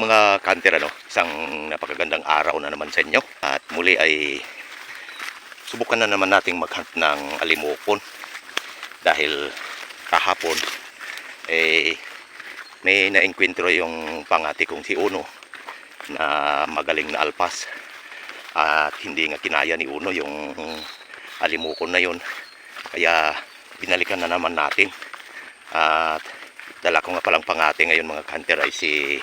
mga kanter, isang napakagandang araw na naman sa inyo. At muli ay subukan na naman nating maghunt ng alimokon. Dahil kahapon, may naengkwentro yung pangati kong si Uno na magaling na alpas. At hindi nga kinaya ni Uno yung alimokon na yun. Kaya binalikan na naman natin. At dala ko nga palang pangati ngayon mga kanter ay si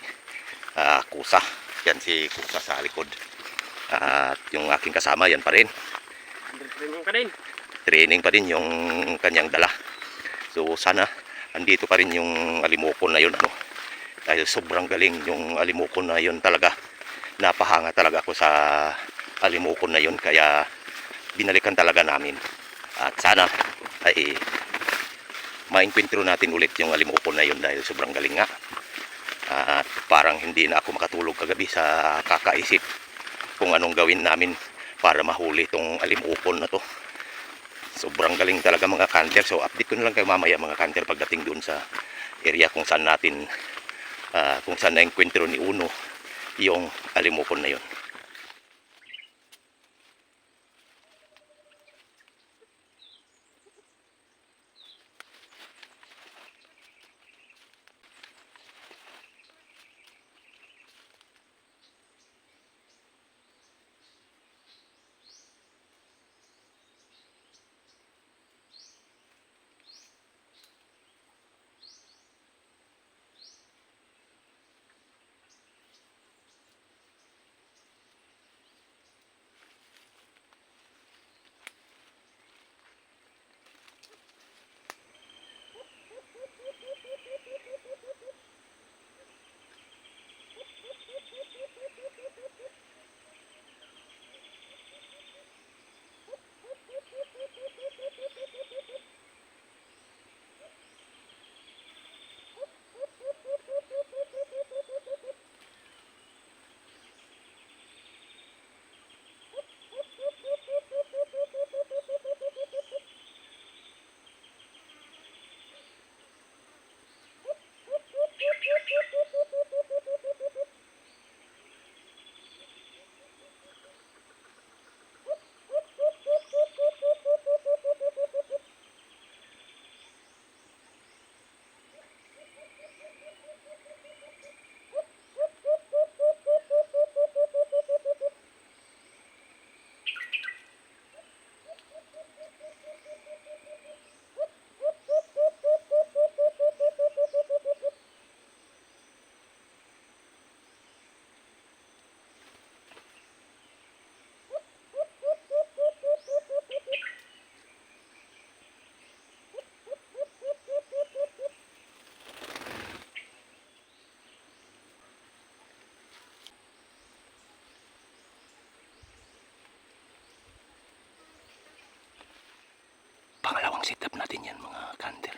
Kusa. Yan si Kusa sa likod. At yung aking kasama yan pa rin. Training pa rin yung kanyang dala. So sana andito pa rin yung alimokon na yun, dahil sobrang galing yung alimokon na yun talaga. Napahanga talaga ako sa alimokon na yun, kaya binalikan talaga namin. At sana ay maengkwentro natin ulit yung alimokon na yun dahil sobrang galing nga. At parang hindi na ako makatulog kagabi sa kakaisip kung anong gawin namin para mahuli itong alimokon na to. Sobrang galing talaga mga kanter. So update ko na lang kayo mamaya mga kanter pagdating doon sa area kung saan natin kung saan naengkwentro ni Uno yung alimokon na yun. Pangalawang setup natin yan mga kanter.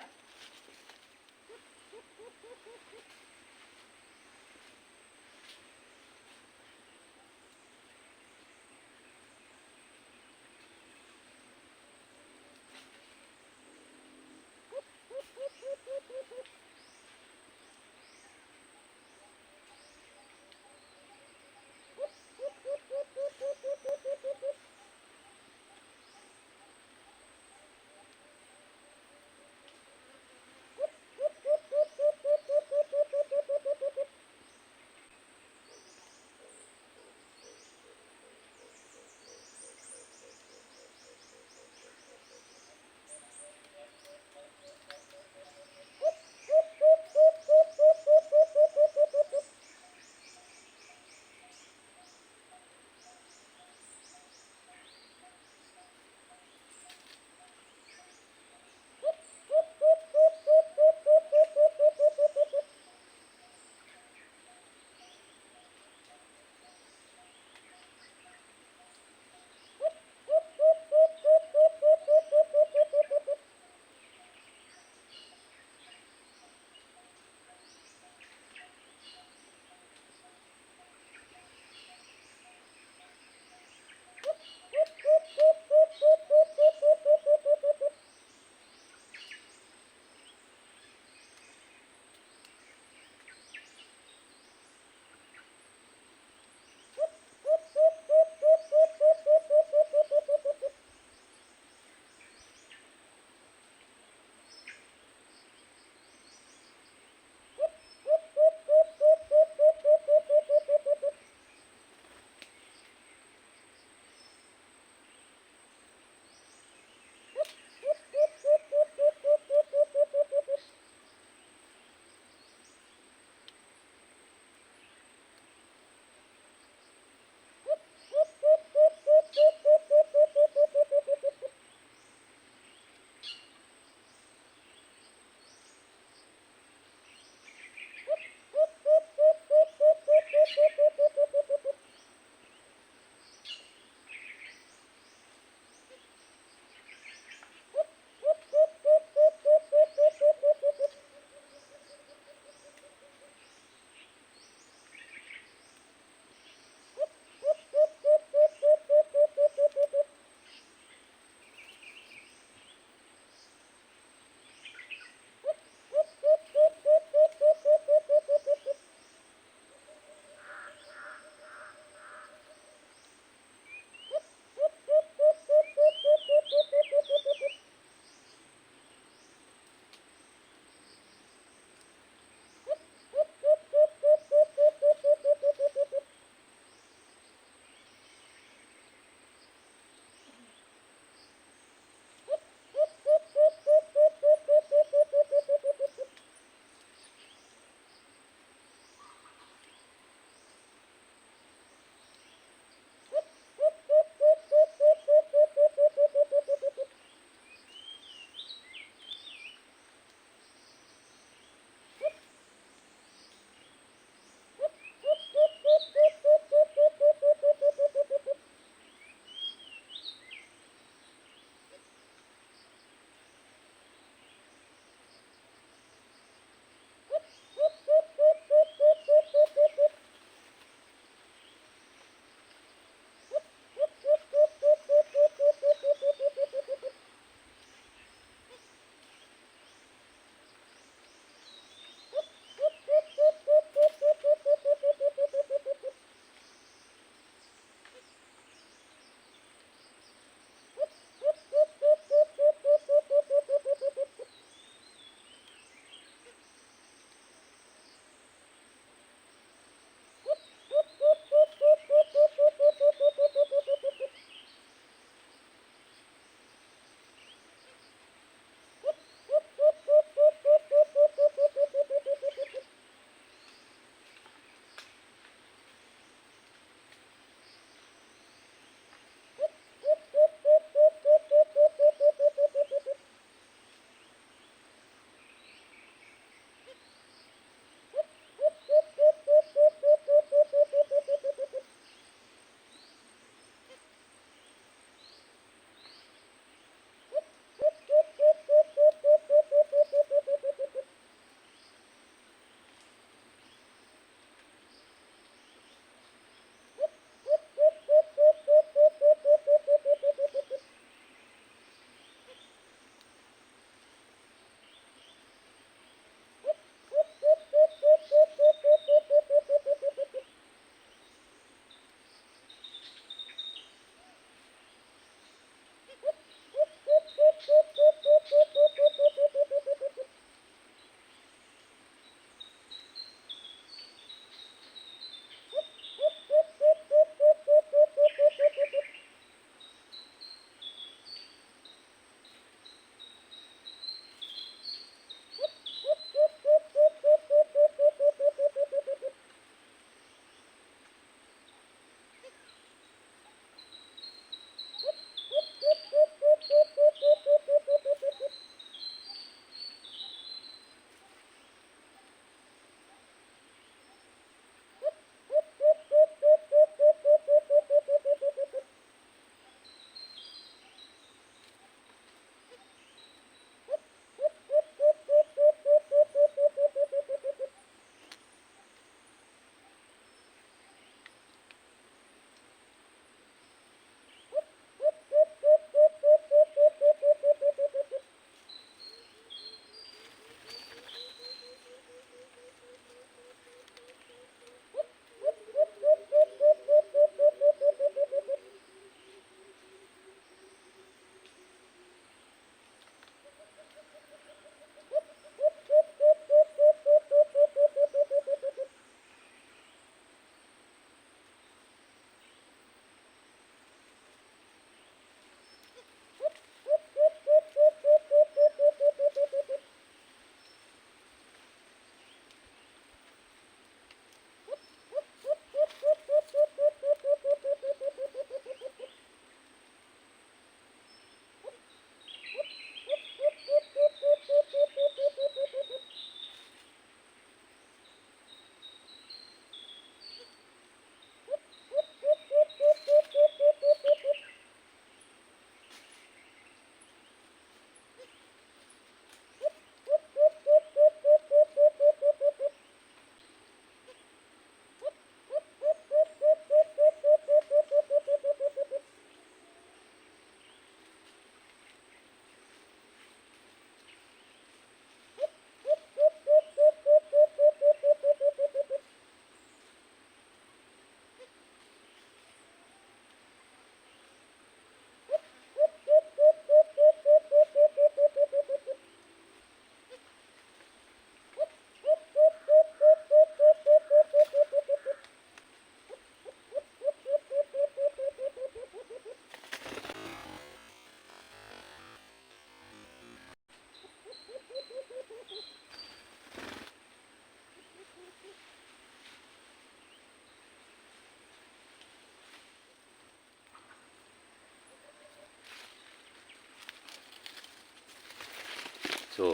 So,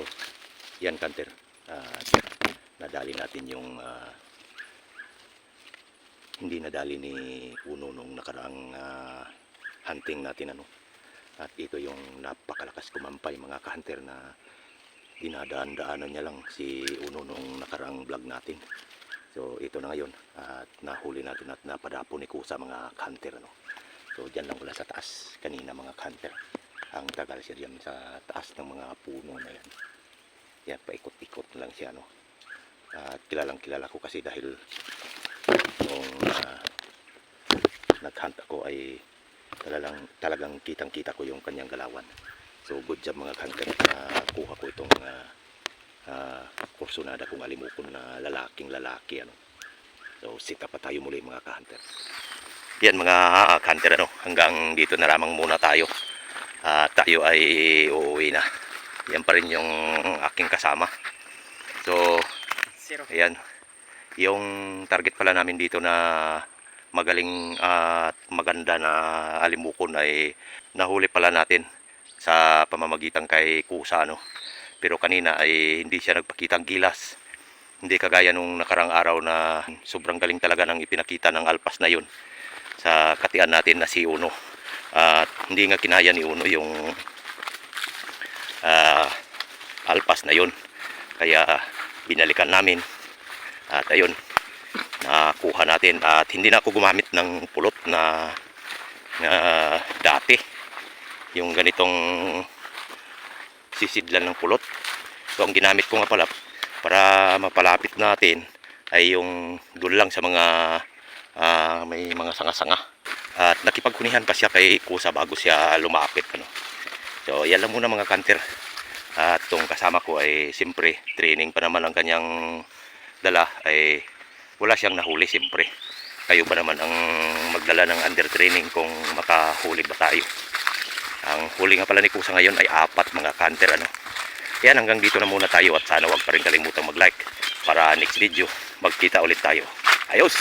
yan kanter. Nadali natin yung hindi nadali ni Uno nung nakaraang hunting natin ano. At ito yung napakalakas kumampay mga ka-hunter na dinadaan-daanan niya lang si Uno nung nakaraang vlog natin. So ito na ngayon at nahuli natin at napadapo ni Kusa mga ka-hunter ano. So dyan lang pala sa taas kanina mga ka-hunter. Ang tagal siya dyan sa taas ng mga puno na yan. Yan paikot-ikot lang siya no. At kilalang kilala ko kasi dahil nung nag-hunt ako ay talagang kitang-kita ko yung kanyang galawan. So good job mga hunter na kuha ko itong kursunada kong alimukon na lalaking lalaki ano. So sita pa tayo muli mga ka-hunter. Yan mga ka-hunter ano, hanggang dito na lamang muna tayo. Tayo ay uuwi na. Yan pa rin yung aking kasama. So ayan, yung target pala namin dito na magaling at maganda na alimukon ay nahuli pala natin sa pamamagitan kay Kusa no. Pero kanina ay hindi siya nagpakitang gilas. Hindi kagaya nung nakarang araw na sobrang galing talaga ng ipinakita ng alpas na yun sa katian natin na si Uno. At hindi nga kinaya ni Uno yung alpas na yun. Kaya binalikan namin. At ayun, nakuha natin at hindi na ako gumamit ng pulot na dati yung ganitong sisidlan ng pulot. So ang ginamit ko nga pala para mapalapit natin ay yung doon lang sa mga may mga sanga-sanga at nakipagkunihan pa siya kay Kusa bago siya lumapit ano. So yan lang muna mga kanter at itong kasama ko ay siyempre training pa naman ang kanyang dala ay wala siyang nahuli siyempre. Kayo ba naman ang magdala ng under training kung makahuli ba tayo? Ang huli nga pala ni Kusa ngayon ay 4 mga kanter ano. Yan hanggang dito na muna tayo at sana wag pa rin kalimutang mag-like para next video magkita ulit tayo. Ayos!